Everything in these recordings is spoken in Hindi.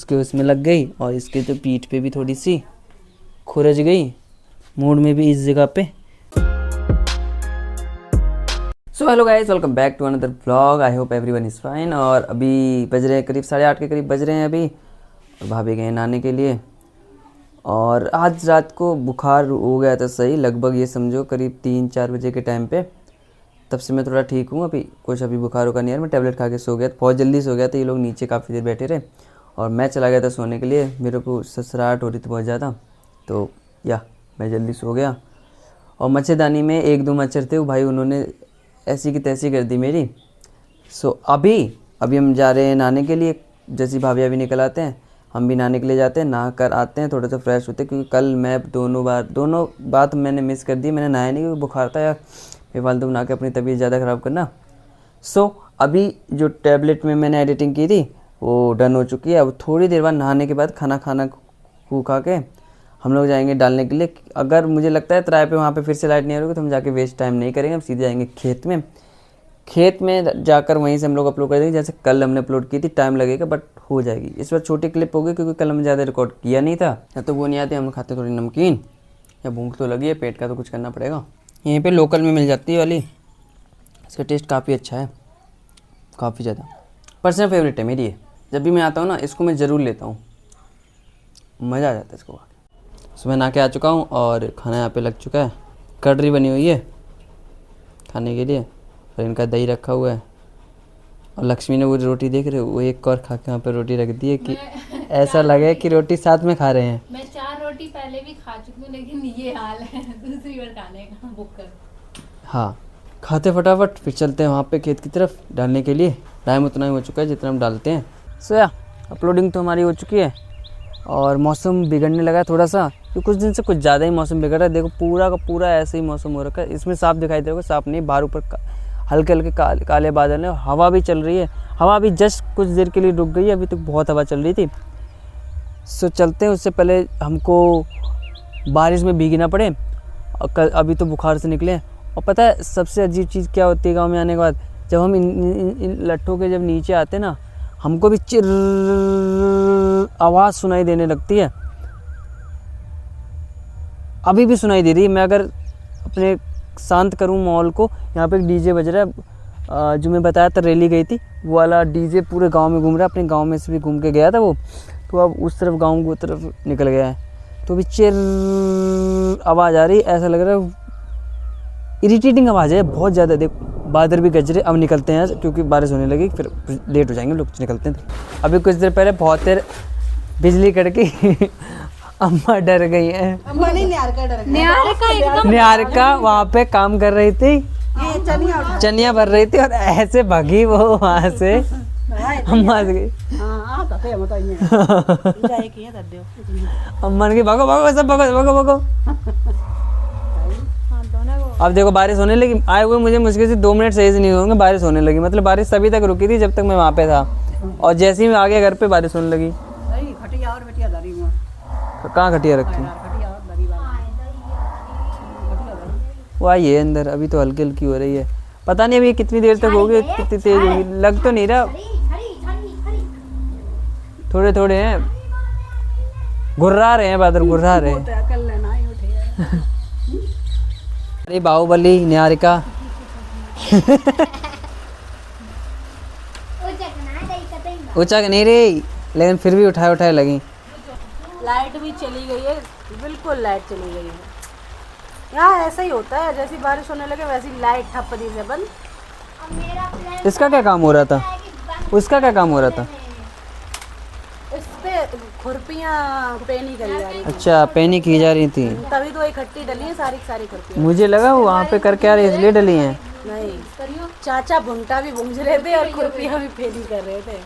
उसके उसमें लग गई और इसके तो पीठ पे भी थोड़ी सी खुरच गई, मूड में भी इस जगह पे। So hello guys, welcome back to another vlog. I hope everyone is fine. और अभी बज रहे हैं करीब 8:30 के करीब बज रहे हैं अभी, और भाभी गए नहाने के लिए। और आज रात को बुखार हो गया था सही, लगभग ये समझो करीब 3-4 बजे के टाइम पे। तब से मैं थोड़ा ठीक हूँ, अभी कुछ अभी बुखार का नहीं है। मैं टैबलेट खा के सो गया, बहुत जल्दी सो गया था। ये लोग नीचे काफ़ी देर बैठे रहे और मैं चला गया था सोने के लिए। मेरे को ससराहट हो रही थी बहुत ज़्यादा, तो मैं जल्दी सो गया। और मच्छरदानी में 1-2 मच्छर थे, वो भाई उन्होंने ऐसी की तैसी कर दी मेरी। सो अभी हम जा रहे हैं नहाने के लिए। जैसे भाभी अभी निकल आते हैं, हम भी नहाने के लिए जाते हैं, नहा कर आते हैं, थोड़ा सा फ्रेश होते हैं। क्योंकि कल मैं दोनों बात मैंने मिस कर दी। मैंने नहाया नहीं क्योंकि बुखार था यार, बेफालतू बना के अपनी तबीयत ज़्यादा ख़राब करना। सो अभी जो टैबलेट में मैंने एडिटिंग की थी वो डन हो चुकी है। अब थोड़ी देर बाद नहाने के बाद खाना खा के हम लोग जाएंगे डालने के लिए। अगर मुझे लगता है तराई पे वहाँ पे फिर से लाइट नहीं आ रही तो हम जाके वेस्ट टाइम नहीं करेंगे, हम सीधे जाएंगे खेत में जाकर वहीं से हम लोग अपलोड कर देंगे। जैसे कल हमने अपलोड की थी, टाइम लगेगा बट हो जाएगी। इस बार छोटी क्लिप होगी क्योंकि कल हमने ज़्यादा रिकॉर्ड किया नहीं था। या तो वो नहीं आती, हम खाते थोड़ी नमकीन, या भूख तो लगी है, पेट का तो कुछ करना पड़ेगा। यहीं पे लोकल में मिल जाती है वाली, इसका टेस्ट काफ़ी अच्छा है, काफ़ी ज़्यादा। पर्सनल फेवरेट है मेरी ये। जब भी मैं आता हूँ ना, इसको मैं ज़रूर लेता हूँ, मज़ा आ जाता है इसको खा के। सुबह नहा के आ चुका हूँ और खाना यहाँ पे लग चुका है। कढ़ी बनी हुई है खाने के लिए, और इनका दही रखा हुआ है। और लक्ष्मी ने वो रोटी देख रहे हो, वो एक और खा के वहाँ पे रोटी रख दी है कि ऐसा लगे कि रोटी साथ में खा रहे हैं। मैं 4 रोटी पहले भी खा चुकी हूँ, लेकिन ये हाल है दूसरी बार खाने का बुक कर। हाँ, खाते फटाफट फिर चलते हैं वहाँ पे खेत की तरफ डालने के लिए। टाइम उतना ही हो चुका है जितना हम डालते हैं। सो अपलोडिंग तो हमारी हो चुकी है और मौसम बिगड़ने लगा है थोड़ा सा। तो कुछ दिन से कुछ ज़्यादा ही मौसम बिगड़ रहा है। देखो पूरा का पूरा ऐसे ही मौसम हो रखा है। इसमें साफ दिखाई दे रहा है, साफ नहीं, बाहर ऊपर हल्के हल्के काले बादल हैं। हवा भी चल रही है, हवा भी जस्ट कुछ देर के लिए रुक गई है, अभी तक बहुत हवा चल रही थी। सो चलते हैं, उससे पहले हमको बारिश में भीगना पड़े। अभी तो बुखार से निकले। और पता है सबसे अजीब चीज़ क्या होती है गांव में आने के बाद, जब हम इन लट्ठों के जब नीचे आते ना, हमको भी चिर आवाज़ सुनाई देने लगती है। अभी भी सुनाई दे रही है। मैं अगर अपने शांत करूं माहौल को, यहाँ पे एक डीजे बज रहा है, जो मैं बताया था रैली गई थी, वो वाला डीजे पूरे गांव में घूम रहा है। अपने गांव में से भी घूम के गया था वो, तो अब उस तरफ गांव की तरफ निकल गया है। तो भी चिर आवाज़ आ रही, ऐसा लग रहा है इरिटेटिंग आवाज़ है बहुत ज़्यादा। देखो बादल भी गज रहे। अब निकलते हैं क्योंकि बारिश होने लगी, फिर लेट हो जाएंगे लोग, निकलते हैं। अभी कुछ देर पहले बहुत देर बिजली कड़की अम्मा डर गई है। अम्मा नहीं, निहारिका वहाँ पे काम कर रही थी, चनिया भर रही थी और ऐसे भागी वो वहाँ से। अम्मा से अम्मा ने भागो भागो सब भागो भागो भागो। अब देखो बारिश होने लगी। आए हुए मुझे मुश्किल से 2 मिनट सही से नहीं होंगे, बारिश होने लगी। मतलब बारिश तभी तक रुकी थी जब तक मैं वहाँ पे था, और जैसे ही मैं आ गया घर पे बारिश होने लगी। कहाँ खटिया रखी? वो आई है अंदर, अभी तो हल्की हल्की हो रही है। पता नहीं अभी कितनी देर तक होगी, कितनी तेज होगी, लग तो नहीं रहा। थोड़े थोड़े हैं, घुर्रा रहे हैं बादल, घुर्रा रहे हैं। अरे बाहुबली निहारिका ऊंचा नहीं रही, लेकिन फिर भी उठाए लगी। लाइट भी चली गई है, बिल्कुल लाइट चली गई है। यहाँ ऐसा ही होता है, जैसी बारिश होने लगे वैसी लाइट ठप्पदी से बंद। इसका क्या काम हो रहा था? उसका क्या काम हो रहा था? इस पे खुरपियाँ पेनी करी जा रही थी। अच्छा, पेनी की जा रही थी, तभी तो इकट्ठी डली है सारी खुरपियाँ। मुझे लगा वो वहाँ पे करके आ रही इसलिए डली हैं। नहीं, चाचा भुंटा भी भूंज रहे थे और खुरपियाँ भी पेनी कर रहे थे।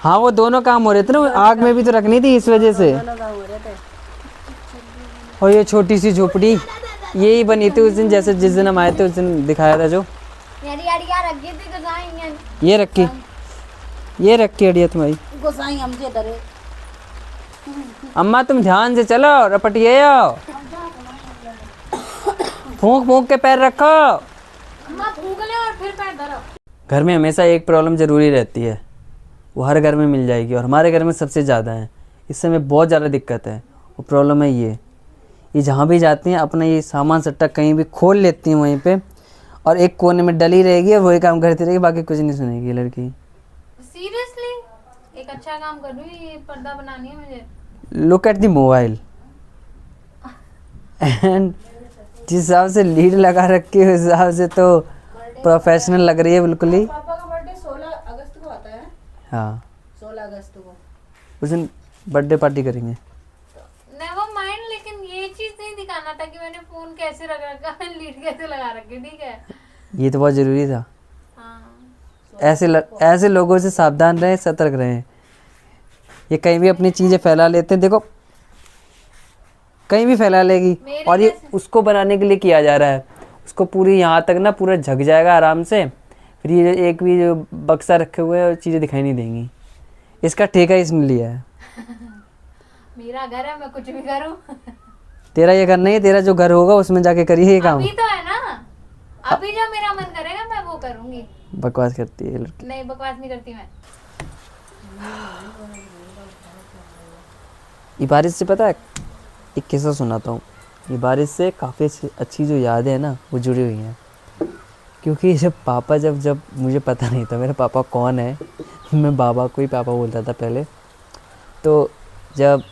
हाँ, वो दोनों काम हो रहे थे ना। आग में भी तो रखनी थी, इस वजह से। दोनों काम हो रहे थे। और ये छोटी सी झोपड़ी यही बनी थी उस दिन, जैसे जिस दिन हम आए थे उस दिन दिखाया था जो। ये रखी अड़िया तुम्हारी। गोसाई हमसे डरे। अम्मा तुम ध्यान से चलो, रपटिए फूंक के पैर रखो। अम्मा फूंक ले और फिर पैर धरो। घर में हमेशा एक प्रॉब्लम जरूरी रहती है, वो हर घर में मिल जाएगी और हमारे घर में सबसे ज़्यादा है। इससे हमें बहुत ज़्यादा दिक्कत है। वो प्रॉब्लम है ये जहाँ भी जाती हैं अपना ये सामान सट्टा कहीं भी खोल लेती हैं वहीं पे, और एक कोने में डली रहेगी और वही काम करती रहेगी, बाकी कुछ नहीं सुनेगी लड़की। सीरियसली एक अच्छा काम कर रही हूँ, ये पर्दा बनानी है मुझे। Look at the mobile and जिस हिसाब से लीड लगा रखी है उस हिसाब से तो प्रोफेशनल लग रही है बिल्कुल ही। पापा का बर्थडे 16 अगस्त को आता है। हाँ 16 अगस्त को उस दिन बर्थडे पार्टी करेंगे। नेवर माइंड, लेकिन ये चीज नहीं दिखाना था कि मैंने फोन कैसे रख रखा है, लीड कैसे लगा रखी, ठीक है। ये तो बहुत ज़रूरी था। हाँ ऐसे लोगों से सावधान रहें, सतर्क रहें। ये कहीं भी अपनी चीज़ें फैला लेते हैं, देखो कहीं भी फैला लेगी। और ये उसको बनाने के लिए किया जा रहा है, उसको पूरी यहाँ तक ना पूरा झक जाएगा आराम से, फिर ये एक भी जो बक्सा रखे हुए हैं चीज़ें दिखाई नहीं देंगी। इसका ठेका इसने लिया है। मेरा घर है, मैं कुछ भी करूँ। तेरा ये घर नहीं है, तेरा जो घर होगा उसमें जाके करिए ये काम। अभी तो है ना, अभी जो मेरा मन करेगा मैं वो करूंगी। बकवास करती है लड़की। नहीं बकवास नहीं करती मैं। ये बारिश से पता है एक किस्सा सुनाता हूँ। ये बारिश से काफ़ी अच्छी जो यादें हैं ना वो जुड़ी हुई हैं, क्योंकि जब मुझे पता नहीं था मेरे पापा कौन है, मैं बाबा को ही पापा बोलता था पहले। तो जब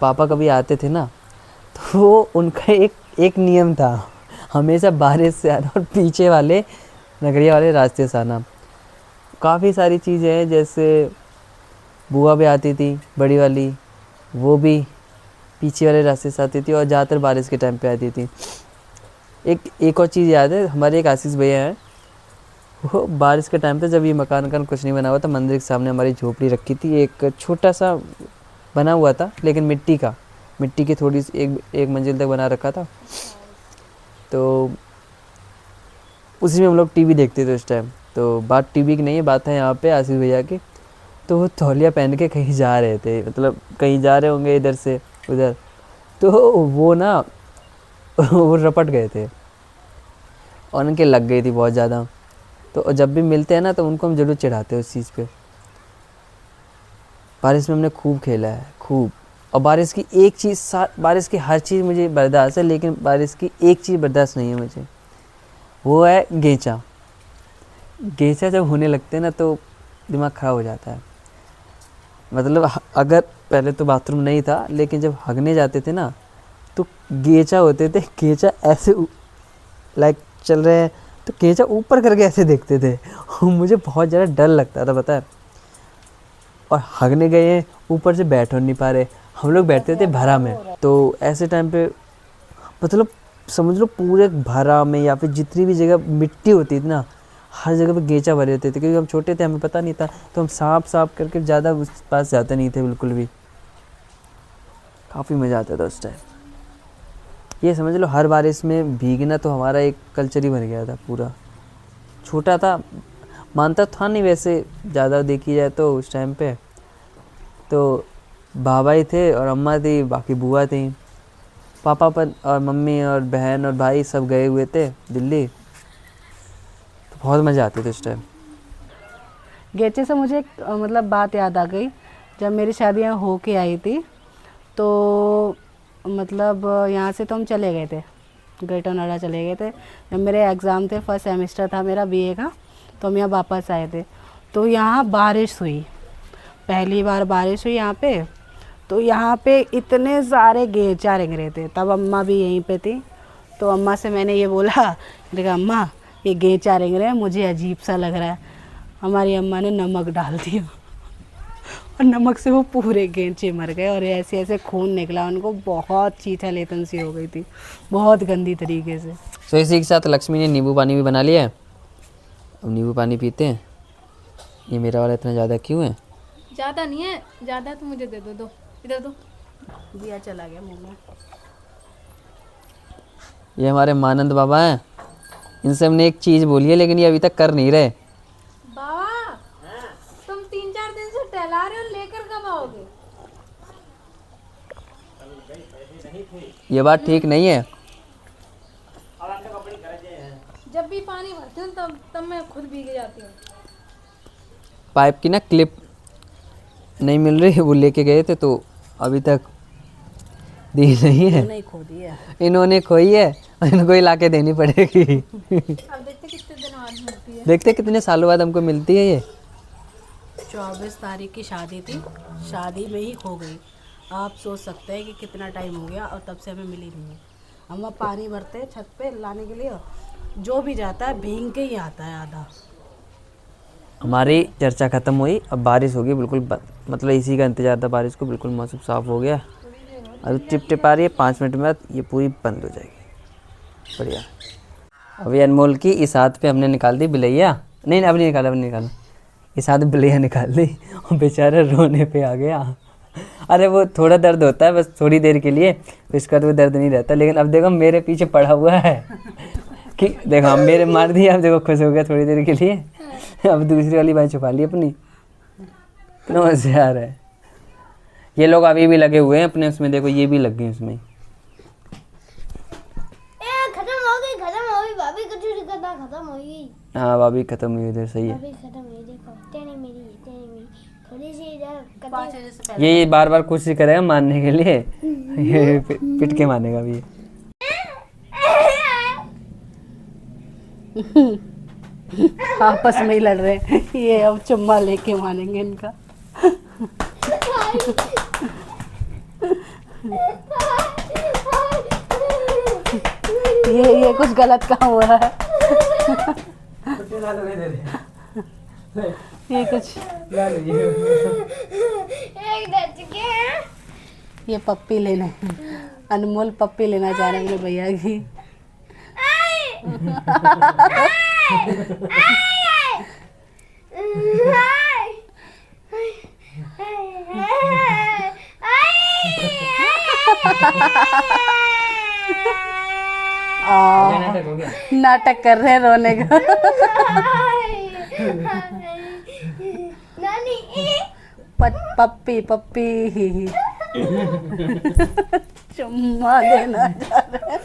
पापा कभी आते थे ना तो उनका एक नियम था, हमेशा बारिश से आना और पीछे वाले नगरिया वाले रास्ते से आना। काफ़ी सारी चीज़ें हैं, जैसे बुआ भी आती थी बड़ी वाली, वो भी पीछे वाले रास्ते से आती थी और ज़्यादातर बारिश के टाइम पे आती थी। एक और चीज़ याद है, हमारे एक आशीष भैया हैं, वो बारिश के टाइम पे जब ये मकान कुछ नहीं बना हुआ था, मंदिर के सामने हमारी झोपड़ी रखी थी, एक छोटा सा बना हुआ था लेकिन मिट्टी की थोड़ी सी एक मंजिल तक बना रखा था। तो उसी में हम लोग टीवी देखते थे उस टाइम। तो बात टीवी की नहीं है, बात है यहाँ पे आशीष भैया की। तो वो तौलिया पहन के कहीं जा रहे थे, मतलब कहीं जा रहे होंगे इधर से उधर, तो वो ना वो रपट गए थे और उनके लग गई थी बहुत ज़्यादा। तो जब भी मिलते हैं ना तो उनको हम ज़रूर चिढ़ाते हैं उस चीज़ पे। बारिश में हमने खूब खेला है, खूब। और बारिश की हर चीज़ मुझे बर्दाश्त है, लेकिन बारिश की एक चीज़ बर्दाश्त नहीं है मुझे, वो है गेंचा। गेंचा जब होने लगते हैं ना तो दिमाग ख़राब हो जाता है। मतलब अगर पहले तो बाथरूम नहीं था, लेकिन जब हगने जाते थे ना तो गेंचा होते थे, गेंचा ऐसे लाइक चल रहे हैं तो गेंचा ऊपर करके ऐसे देखते थे मुझे बहुत ज़्यादा डर लगता था पता है। और हगने गए हैं, ऊपर से बैठ नहीं पा रहे, हम लोग बैठते थे भरा में। तो ऐसे टाइम पे मतलब समझ लो पूरे भरा में या फिर जितनी भी जगह मिट्टी होती थी ना, हर जगह पे गेंचा भरे होते थे। क्योंकि हम छोटे थे, हमें पता नहीं था, तो हम साफ करके ज़्यादा उस पास जाते नहीं थे बिल्कुल भी। काफ़ी मज़ा आता था उस टाइम। ये समझ लो हर बारिश में भीगना तो हमारा एक कल्चर ही बन गया था पूरा। छोटा था, मानता था नहीं वैसे ज़्यादा देखी जाए तो उस टाइम पे। तो बाबा ही थे और अम्मा थी, बाकी बुआ थी, पापा पर और मम्मी और बहन और भाई सब गए हुए थे दिल्ली। तो बहुत मज़ा आते थे उस टाइम। गेचे से मुझे एक मतलब बात याद आ गई। जब मेरी शादी यहाँ हो के आई थी तो मतलब यहाँ से तो हम चले गए थे, ग्रेटर नोएडा चले गए थे। जब मेरे एग्ज़ाम थे, फर्स्ट सेमेस्टर था मेरा बीए का, तो हम यहाँ वापस आए थे। तो यहाँ बारिश हुई, पहली बार बारिश हुई यहाँ पे। तो यहाँ पे इतने सारे गेंचा रेंग रहे थे, तब अम्मा भी यहीं पे थी। तो अम्मा से मैंने ये बोला, देखा अम्मा ये गेंचा रेंग रहे हैं, मुझे अजीब सा लग रहा है। हमारी अम्मा ने नमक डाल दिया और नमक से वो पूरे गेंचे मर गए और ऐसे ऐसे खून निकला उनको, बहुत चीथा लेतन सी हो गई थी, बहुत गंदी तरीके से। तो इसी के साथ लक्ष्मी ने नींबू पानी भी बना लिया है। अब नींबू पानी पीते हैं। ये मेरा वाला इतना ज़्यादा क्यों है? ज़्यादा नहीं है, ज़्यादा तो मुझे दे दो, इधर दो। दिया चला गया मुँह में। ये हमारे मानंद बाबा हैं, इनसे हमने एक चीज़ बोली है लेकिन ये अभी तक कर नहीं रहे। बाबा तुम 3-4 दिन से टहला रहे हो, लेकर कब आओगे? ये बात ठीक नहीं है। जब भी पानी भरती हूँ तब मैं खुद भीग जाती हूँ। पाइप की ना क्लिप नहीं मिल रही, वो लेके गए थे तो अभी तक दी नहीं है। नहीं खो दिया। इन्होंने खोई है और इनको ही ला के देनी पड़ेगी। अब देखते कितने दिन बाद मिलती है। देखते कितने सालों बाद हमको मिलती है ये। 24 तारीख की शादी थी, शादी में ही खो गई। आप सोच सकते हैं कि कितना टाइम हो गया और तब से हमें मिली नहीं है। हम वहाँ पानी भरते हैं छत पे लाने के लिए, जो भी जाता है भीग के ही आता है आधा। हमारी चर्चा खत्म हुई, अब बारिश होगी बिल्कुल मतलब इसी का इंतजार था बारिश को। बिल्कुल मौसम साफ हो गया, अब टिप टिप आ रही है। 5 मिनट में ये पूरी बंद हो जाएगी। बढ़िया। अभी अनमोल की इस हाथ पे हमने निकाल दी बिलैया। नहीं अब नहीं निकाला, अब नहीं निकाला। इस हाथ बिलैया निकाल दी और बेचारा रोने पे आ गया। अरे वो थोड़ा दर्द होता है बस थोड़ी देर के लिए, तो इसका तो दर्द नहीं रहता। लेकिन अब देखो मेरे पीछे पड़ा हुआ है कि देखो हम मेरे मार दिया, अब देखो खुश हो गया थोड़ी देर के लिए। अब दूसरी वाली बाई छुपा ली अपनी। कितना मजा आ रहा है। ये लोग अभी भी लगे हुए हैं अपने उसमें, देखो ये भी लग गए उसमें। खत्म हो गई भाभी कुछ नहीं करना, खत्म हो गई हाँ भाभी खत्म हुई उधर, सही है। भाभी खत्म हुई। देखो तेरी मेरी थोड़ी सी इधर ये बार बार कोशिश करेगा मारने के लिए। ये पिट के मारेगा भी। आपस में ही लड़ रहे हैं ये, अब चुम्मा लेके मानेंगे इनका। ये कुछ गलत काम हो रहा है। ये कुछ ये पप्पी लेना है, अनमोल पप्पी लेना चाह रहे हैं मेरे भैया की। नाटक कर रहे हैं रोने का। पप्पी पप्पी चुम्मा देना चाह रहे हैं।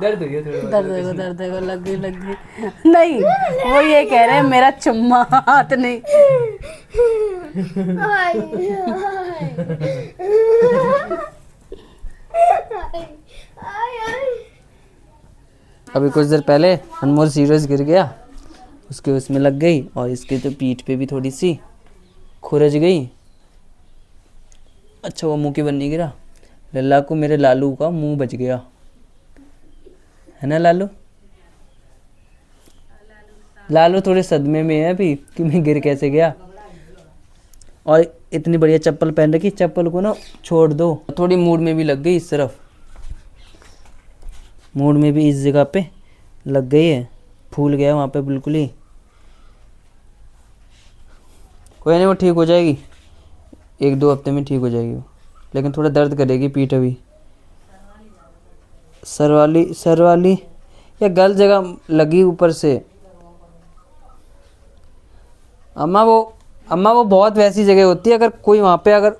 दर्द हो गया थोड़ा। दर्द है लग गई। नहीं वो ये कह रहे हैं मेरा चुम्मा हाथ नहीं। अभी कुछ देर पहले अनमोल सीरियस गिर गया, उसके उसमें लग गई और इसके तो पीठ पे भी थोड़ी सी खुरच गई। अच्छा वो मुंह के बन नहीं गिरा। लल्ला को मेरे लालू का मुंह बच गया है ना लालू। लालू थोड़े सदमे में है अभी कि मैं गिर कैसे गया। और इतनी बढ़िया चप्पल पहन रखी, चप्पल को ना छोड़ दो। थोड़ी मूड में भी लग गई इस तरफ, मूड में भी इस जगह पे लग गई है, फूल गया वहाँ पे बिल्कुल ही। कोई नहीं वो ठीक हो जाएगी, 1-2 हफ्ते में ठीक हो जाएगी वो। लेकिन थोड़ा दर्द करेगी पीठ अभी। सर वाली या गल जगह लगी ऊपर से। अम्मा वो बहुत वैसी जगह होती है, अगर कोई वहाँ पे अगर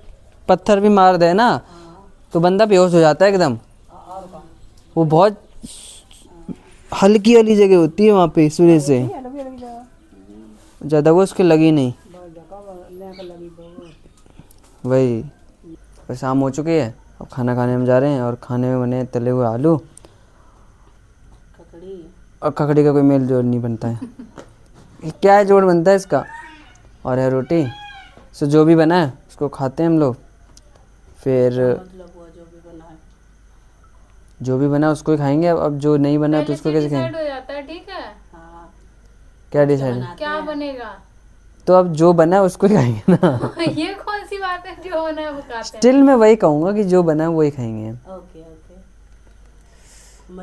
पत्थर भी मार दे ना तो बंदा बेहोश हो जाता है एकदम। वो बहुत हल्की वाली जगह होती है वहाँ पे, सूर्य से ज़्यादा वो उसके लगी नहीं। वही शाम हो चुकी है, अब खाना खाने में जा रहे हैं और खाने में बने तले हुए आलू और ककड़ी का कोई मेल जोड़ नहीं बनता है। क्या है जोड़ बनता है इसका, और है रोटी। सो जो भी बना है उसको खाते हैं हम लोग। फिर जो भी बना उसको ही खाएंगे। अब जो नहीं बना तो उसको कैसे खाएंगे। हो जाता है ठीक है। क्या डिसाइड, क्या बनेगा तो अब जो बना है उसको ही खाएंगे ना। ये कौन सी बात है, जो बना है वो खाते हैं। स्टिल मैं वही कहूँगा कि जो बना है वही खाएंगे। ओके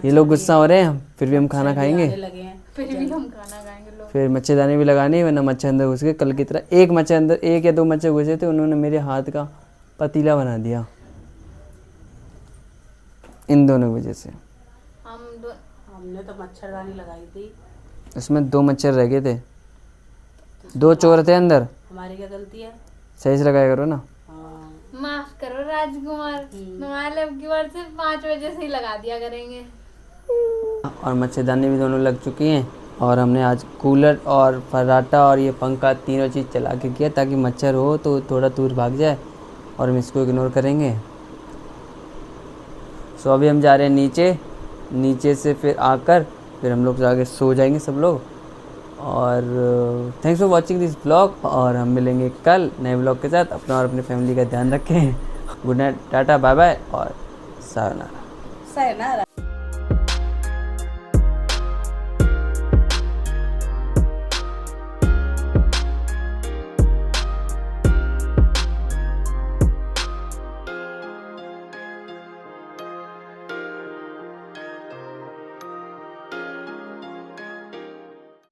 ये लोग गुस्सा हो रहे हैं, फिर भी हम खाना खाएंगे। फिर भी हम खाना खाएंगे लोग। फिर मच्छरदानी भी लगानी, वरना मच्छर अंदर घुस गए। कल की तरह एक मच्छर अंदर, 1 या 2 मच्छर घुसे थे, उन्होंने मेरे हाथ का पतीला बना दिया इन दोनों वजह से। हमने तो मच्छरदानी लगाई थी, उसमें 2 मच्छर रह गए थे, 2 चोर थे अंदर। हमारी क्या गलती है। सही से लगाया करो ना। माफ करो राजकुमार, तुम्हारे अब की बार सिर्फ 5 बजे से ही लगा दिया करेंगे। और मच्छरदानी भी दोनों लग चुकी हैं। और हमने आज कूलर और फर्राटा और ये पंखा तीनों चीज़ चला के किया ताकि मच्छर हो तो थोड़ा दूर भाग जाए और हम इसको इग्नोर करेंगे। सो अभी हम जा रहे हैं नीचे, नीचे से फिर आकर फिर हम लोग जाके सो जाएंगे सब लोग। और thanks for watching this blog, और हम मिलेंगे कल नए ब्लॉग के साथ। अपना और अपनी फैमिली का ध्यान रखें। Good night, tata, bye bye और सायोनारा। सायोनारा।